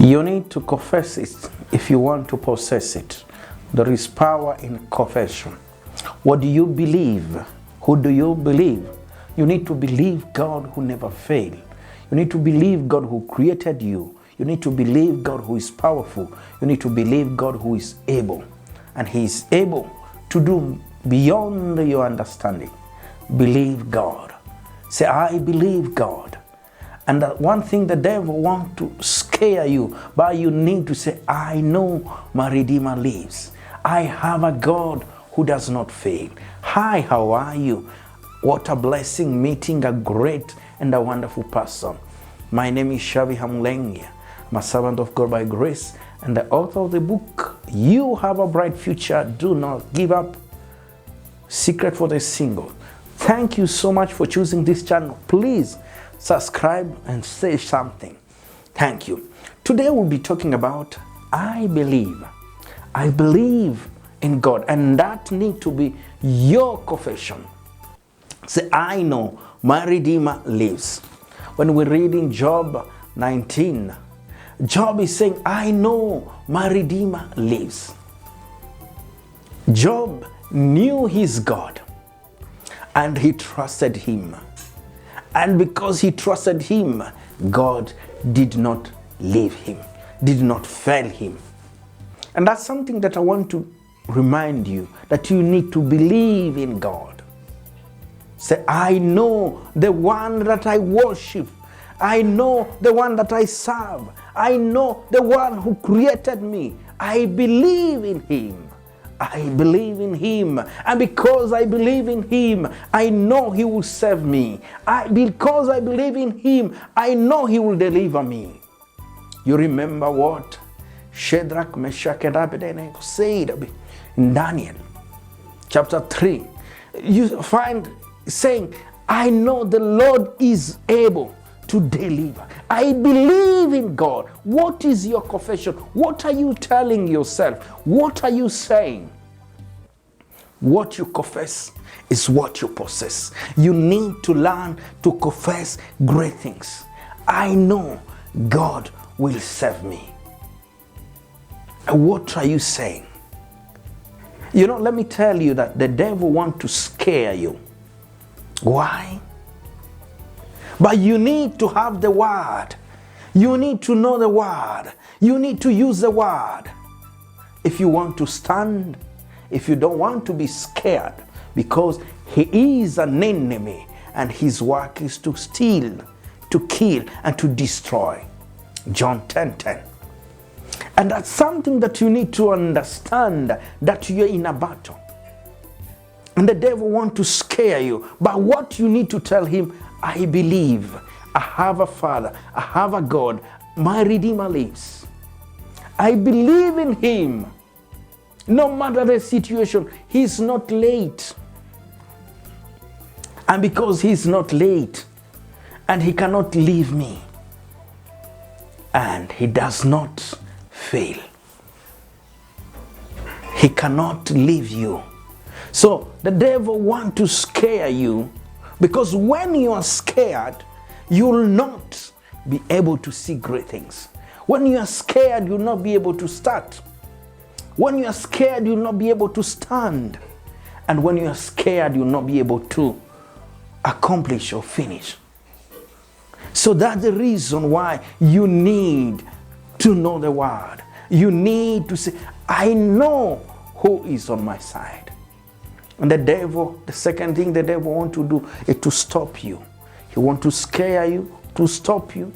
You need to confess it if you want to possess it. There is power in confession. What do you believe? Who do you believe? You need to believe God who never fails. You need to believe God who created you. You need to believe God who is powerful. You need to believe God who is able. And He is able to do beyond your understanding. Believe God. Say, I believe God. And that one thing the devil wants to scare you, but you need to say, I know my Redeemer lives. I have a God who does not fail. Hi, how are you? What a blessing meeting a great and a wonderful person. My name is Syaviha. I'm a servant of God by grace and the author of the book, You Have a Bright Future, Do Not Give Up, Secret for the Single. Thank you so much for choosing this channel. Please subscribe and say something. Thank you. Today we'll be talking about I believe. I believe in God, and that need to be your confession. Say, I know my Redeemer lives. When we read in Job 19, Job is saying, I know my Redeemer lives. Job knew his God and he trusted Him. And because he trusted Him, God did not leave him, did not fail him. And that's something that I want to remind you, that you need to believe in God. Say, I know the one that I worship. I know the one that I serve. I know the one who created me. I believe in Him. I believe in Him. And because I believe in Him, I know He will save me. Because I believe in Him, I know He will deliver me. You remember what Shadrach, Meshach, and Abednego said in Daniel chapter 3. You find saying, I know the Lord is able to deliver. I believe in God. What is your confession? What are you telling yourself? What are you saying? What you confess is what you possess. You need to learn to confess great things. I know God will save me. What are you saying? You know, let me tell you that the devil wants to scare you. Why? But you need to have the word. You need to know the word. You need to use the word. If you want to stand, if you don't want to be scared, because he is an enemy and his work is to steal, to kill, and to destroy. John 10:10. And that's something that you need to understand, that you're in a battle. And the devil wants to scare you. But what you need to tell him, I believe. I have a Father. I have a God. My Redeemer lives. I believe in Him. No matter the situation, He's not late. And because He's not late, and He cannot leave me, and He does not fail, He cannot leave you. So the devil wants to scare you, because when you are scared, you will not be able to see great things. When you are scared, you will not be able to start. When you are scared, you will not be able to stand. And when you are scared, you will not be able to accomplish or finish. So that's the reason why you need to know the word. You need to say, I know who is on my side. And the devil, the second thing the devil wants to do is to stop you. He wants to scare you, to stop you,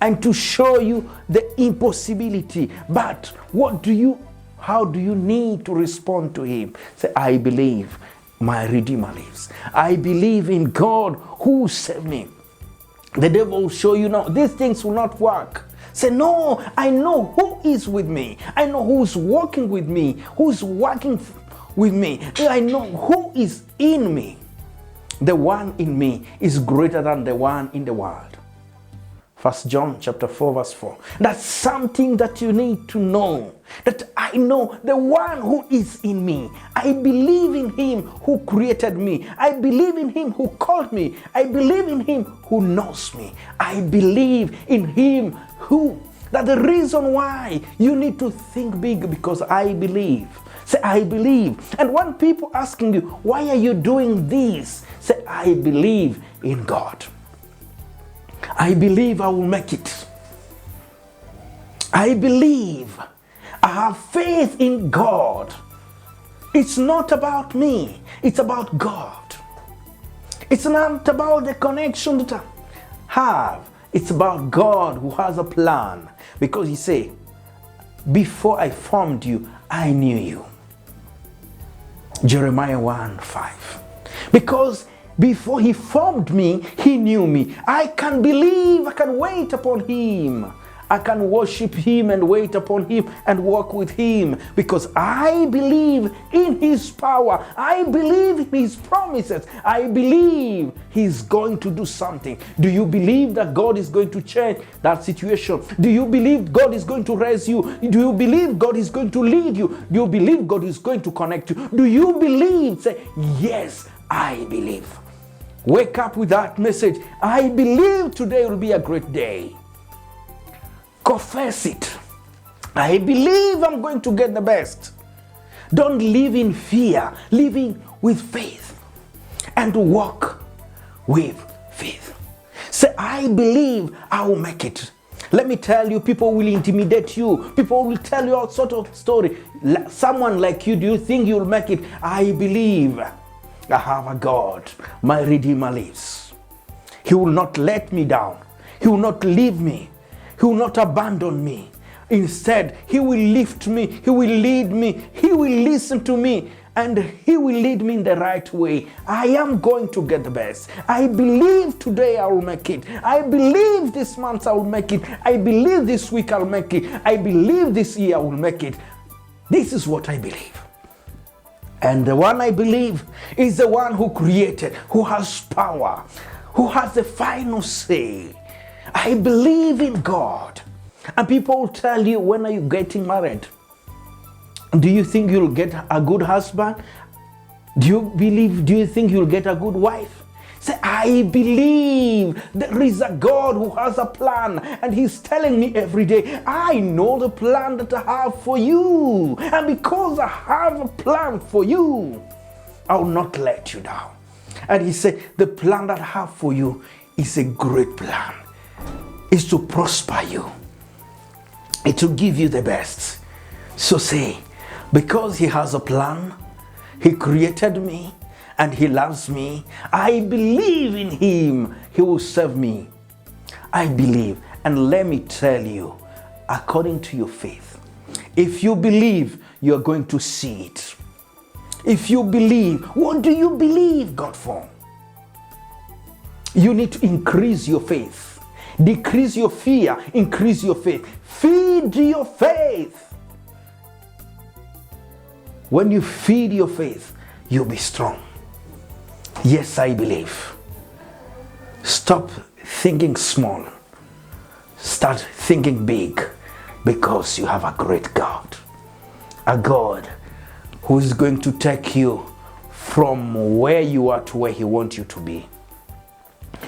and to show you the impossibility. But how do you need to respond to him? Say, I believe my Redeemer lives. I believe in God who saved me. The devil will show you, no, these things will not work. Say, no, I know who is with me. I know who is working with me, who is working with me. I know who is in me. The one in me is greater than the one in the world. 1 John chapter 4 verse 4. That's something that you need to know. That I know the one who is in me. I believe in Him who created me. I believe in Him who called me. I believe in Him who knows me. I believe in Him who That's the reason why you need to think big, because I believe. Say, I believe. And when people asking you, why are you doing this? Say, I believe in God. I believe I will make it. I believe. I have faith in God. It's not about me. It's about God. It's not about the connection that I have. It's about God who has a plan. Because he said, before I formed you, I knew you. Jeremiah 1:5. Because before he formed me, he knew me. I can believe, I can wait upon him. I can worship him and wait upon him and walk with him, because I believe in his power. I believe in his promises. I believe he's going to do something. Do you believe that God is going to change that situation? Do you believe God is going to raise you? Do you believe God is going to lead you? Do you believe God is going to connect you? Do you believe? Say, yes, I believe. Wake up with that message. I believe today will be a great day. Confess it. I believe I'm going to get the best. Don't live in fear. Live with faith and walk with faith. Say, I believe I will make it. Let me tell you, people will intimidate you. People will tell you all sort of story. Someone like you, do you think you'll make it? I believe I have a God. My Redeemer lives. He will not let me down. He will not leave me. He will not abandon me. Instead, he will lift me. He will lead me. He will listen to me. And he will lead me in the right way. I am going to get the best. I believe today I will make it. I believe this month I will make it. I believe this week I'll make it. I believe this year I will make it. This is what I believe. And the one I believe is the one who created, who has power, who has the final say. I believe in God. And people will tell you, when are you getting married? Do you think you'll get a good husband? Do you think you'll get a good wife? Say, I believe there is a God who has a plan, and he's telling me every day, I know the plan that I have for you. And because I have a plan for you, I will not let you down. And he said, the plan that I have for you is a great plan. Is to prosper you. It's to give you the best. So say, because he has a plan, he created me, and he loves me, I believe in him. He will serve me. I believe. And let me tell you, according to your faith, if you believe, you're going to see it. If you believe, what do you believe God for? You need to increase your faith. Decrease your fear, increase your faith. Feed your faith. When you feed your faith, you'll be strong. Yes, I believe. Stop thinking small. Start thinking big, because you have a great God. A God who is going to take you from where you are to where he wants you to be.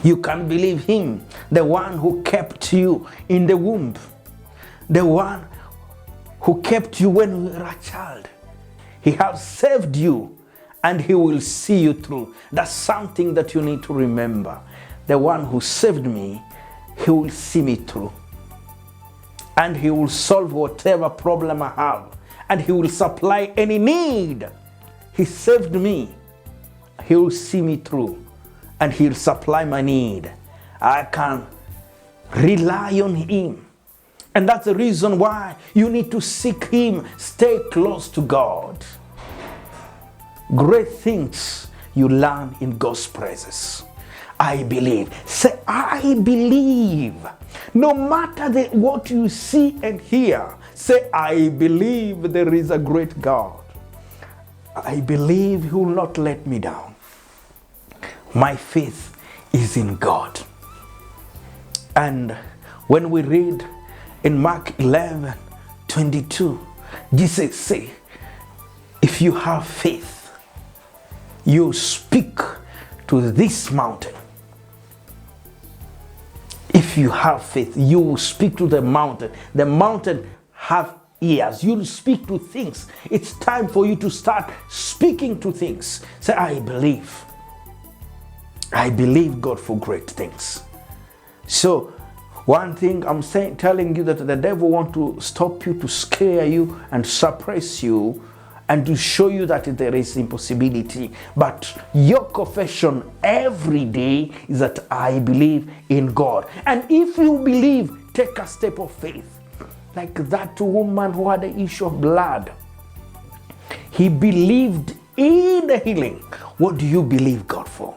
You can believe him, the one who kept you in the womb, the one who kept you when you were a child. He has saved you, and he will see you through. That's something that you need to remember. The one who saved me, he will see me through. And he will solve whatever problem I have. And he will supply any need. He saved me. He will see me through. And he'll supply my need. I can rely on him. And that's the reason why you need to seek him. Stay close to God. Great things you learn in God's presence. I believe. Say, I believe. No matter what you see and hear, say, I believe there is a great God. I believe he will not let me down. My faith is in God. And when we read in Mark 11:22, Jesus says, if you have faith, you speak to this mountain. If if you have faith, you will speak to the mountain. The mountain have ears. You'll speak to things. It's time for you to start speaking to things. Say, I believe. I believe God for great things. So, one thing I'm telling you, that the devil wants to stop you, to scare you and suppress you, and to show you that there is impossibility. But your confession every day is that I believe in God. And if you believe, take a step of faith. Like that woman who had the issue of blood. He believed in the healing. What do you believe God for?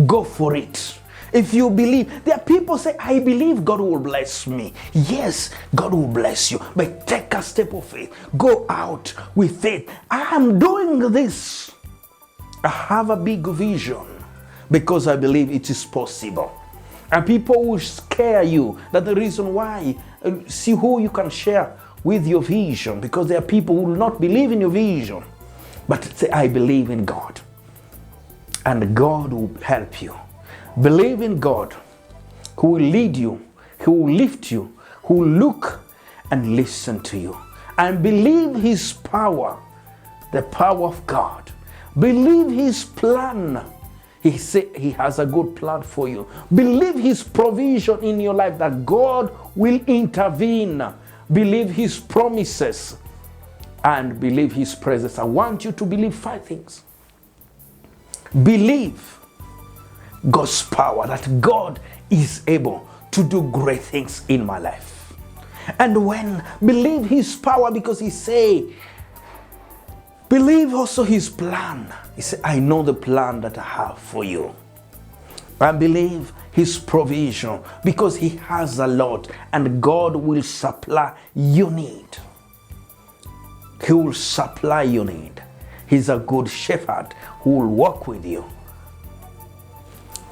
Go for it. If you believe, there are people say, I believe God will bless me. Yes, God will bless you. But take a step of faith. Go out with faith. I am doing this. I have a big vision because I believe it is possible. And people will scare you. That's the reason why. See who you can share with your vision, because there are people who will not believe in your vision. But say, I believe in God. And God will help you. Believe in God, who will lead you, who will lift you, who will look and listen to you. And believe his power, the power of God. Believe his plan. He said he has a good plan for you. Believe his provision in your life, that God will intervene. Believe his promises and believe his presence. I want you to believe 5 things. Believe God's power, that God is able to do great things in my life. And when believe his power, because he say, believe also his plan. He said, I know the plan that I have for you. And believe his provision, because he has a lot and God will supply your need. He will supply your need. He's a good shepherd who will walk with you.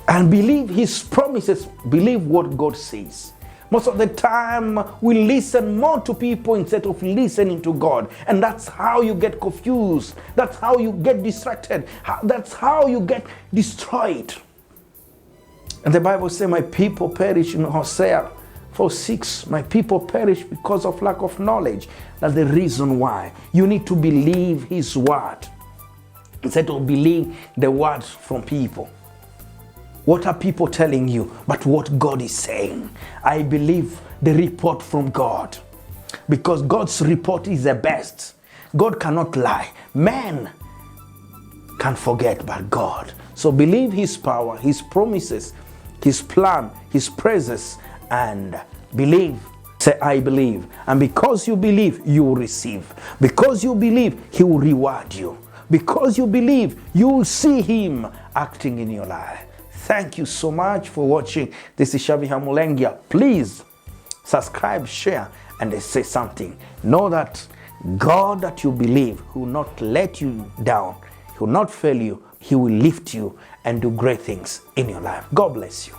And believe his promises. Believe what God says. Most of the time, we listen more to people instead of listening to God. And that's how you get confused. That's how you get distracted. That's how you get destroyed. And the Bible says, my people perish in Hosea 4:6. My people perish because of lack of knowledge. That's the reason why. You need to believe his word instead of believe the words from people. What are people telling you? But what God is saying. I believe the report from God, because God's report is the best. God cannot lie. Man can forget, but God. So believe his power, his promises, his plan, his presence, and believe. Say, I believe. And because you believe, you will receive. Because you believe, he will reward you. Because you believe, you will see him acting in your life. Thank you so much for watching. This is Syaviha Mulengia. Please subscribe, share, and say something. Know that God that you believe, He will not let you down. He will not fail you. He will lift you and do great things in your life. God bless you.